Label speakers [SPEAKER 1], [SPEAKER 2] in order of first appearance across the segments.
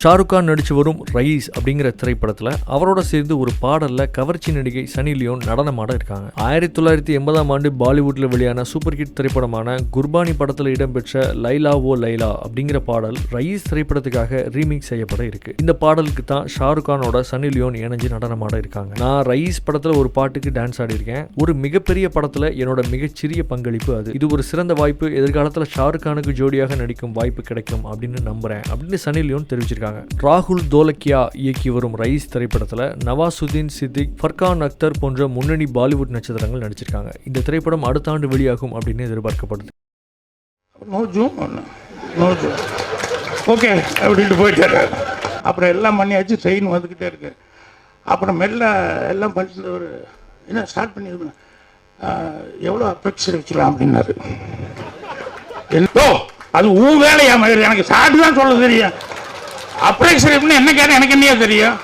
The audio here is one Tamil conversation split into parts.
[SPEAKER 1] ஷாருக் கான் நடிச்சு வரும் ரயீஸ் அப்படிங்கிற திரைப்படத்துல அவரோட சேர்ந்து ஒரு பாடல்ல கவர்ச்சி நடிகை சனி லியோன் நடனமாட இருக்காங்க. 1980ஆம் ஆண்டு பாலிவுட்ல வெளியான சூப்பர் ஹிட் திரைப்படமான குர்பானி படத்துல இடம்பெற்ற லைலா ஓ லைலா அப்படிங்கிற பாடல் ரயீஸ் திரைப்படத்துக்காக ரீமிக்ஸ் செய்யப்பட இருக்கு. இந்த பாடலுக்கு தான் ஷாருக் கானோட சனி லியோன் இணைஞ்சு நடனமாட இருக்காங்க. நான் ரயீஸ் படத்துல ஒரு பாட்டுக்கு டான்ஸ் ஆடி இருக்கேன். ஒரு மிகப்பெரிய படத்துல என்னோட மிகச்சிறிய பங்களிப்பு அது. இது ஒரு சிறந்த வாய்ப்பு. எதிர்காலத்துல ஷாருக் கானுக்கு ஜோடியாக நடிக்கும் வாய்ப்பு கிடைக்கும் அப்படின்னு நம்புறேன் அப்படின்னு சனி லியோன் தெரிவிச்சிருக்காங்க. ராகுல் தோலக்கியா இயக்கி வரும் ரயீஸ் திரைப்படத்தில் நவாசுதீன் சித்திக், ஃபர்கான் அக்தர் போன்ற முன்னணி பாலிவுட் நட்சத்திரங்கள் நடிச்சிருக்காங்க. இந்த திரைப்படம் அடுத்த ஆண்டு வெளியாகும் அப்படின்னு எதிர்பார்க்கப்படுது.
[SPEAKER 2] ஓகே அப்படின்ட்டு போயிட்டாரு. அப்புறம் எல்லாம் பண்ணியாச்சு, ட்ரெயின் வந்துக்கிட்டே இருக்கு. அப்புறம் மெல்ல எல்லாம் பண்ணிட்டு ஒரு என்ன ஸ்டார்ட் பண்ணியிருக்கேன், எவ்வளோ அப்ரெக்ஷர் வச்சுக்கலாம் அப்படின்னாரு. அது ஊ வேலையா மாதிரி எனக்கு ஸ்டார்ட் தான் சொல்ல தெரியும். அப்ரெக்ஷர் எப்படின்னு என்ன கேட்டால் எனக்கு என்னையா தெரியும்?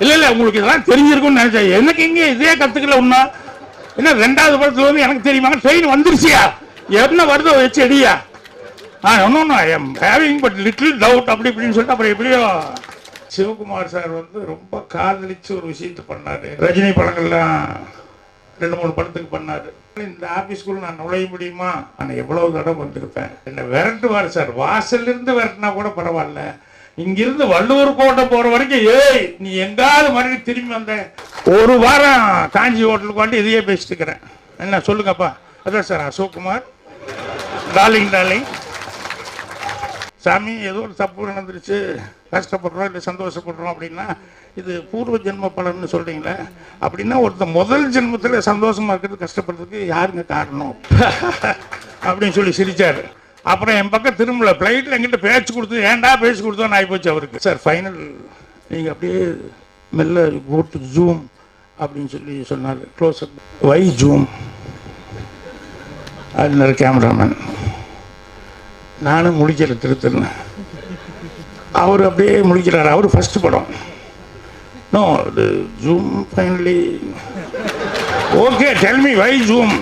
[SPEAKER 2] இல்லை உங்களுக்கு இதெல்லாம் தெரிஞ்சிருக்கும்னு நினைச்சேன். எனக்கு எங்கே இதே கற்றுக்கல ஒன்றா என்ன 2வது படத்தில் வந்து எனக்கு தெரியுமாங்க ட்ரெயின் வந்துருச்சியா என்ன வருதோ வச்சு எடியா ஒன்றும் I am having but little doubt அப்படி இப்படின்னு சொல்லிட்டு அப்புறம் எப்படியோ சிவகுமார் சார் வந்து ரொம்ப காதலிச்சு ஒரு விஷயத்தை பண்ணார். ரஜினி படங்கள்லாம் 2-3 படத்துக்கு பண்ணார். இந்த ஆஃபீஸ்க்குள்ள நான் நுழைய முடியுமா? நான் எவ்வளோ தடவை வந்திருப்பேன். என்னை விரட்டுவார் சார். வாசல்லிருந்து விரட்டினா கூட பரவாயில்ல, இங்கிருந்து வள்ளுவர் கோட்டை போகிற வரைக்கும் ஏய் நீ எங்காவது மறுபடியும் திரும்பி வந்தேன். ஒரு வாரம் காஞ்சி ஹோட்டலுக்கு வந்து இதையே பேசிட்டு இருக்கிறேன். என்ன சொல்லுங்கப்பா? அதான் சார் அசோக்குமார், டார்லிங் சாமி ஏதோ ஒரு தப்பு நடந்துருச்சு, கஷ்டப்படுறோம் இல்லை சந்தோஷப்படுறோம் அப்படின்னா இது பூர்வ ஜென்ம பலன்னு சொல்கிறீங்களே. அப்படின்னா ஒருத்தர் முதல் ஜென்மத்தில் சந்தோஷமாக இருக்கிறது கஷ்டப்படுறதுக்கு யாருங்க காரணம் அப்படின்னு சொல்லி சிரித்தார். அப்புறம் என் பக்கம் திரும்பல. ஃப்ளைட்டில் எங்கிட்ட பேச்சு கொடுத்து ஏன்டா பேச்சு கொடுத்தோன்னு ஆகிப்போச்சு அவருக்கு. சார் ஃபைனல் நீங்கள் அப்படியே மெல்ல போட்டு ஜூம் அப்படின்னு சொல்லி சொன்னார். க்ளோஸ் அப் வை ஜூம் அப்படின்னாரு கேமராமேன். நானும் முடிக்கிற திருத்தேன். அவர் அப்படியே முடிக்கிறார். அவர் ஃபஸ்ட்டு படம். நோ இது zoom finally okay tell me why zoom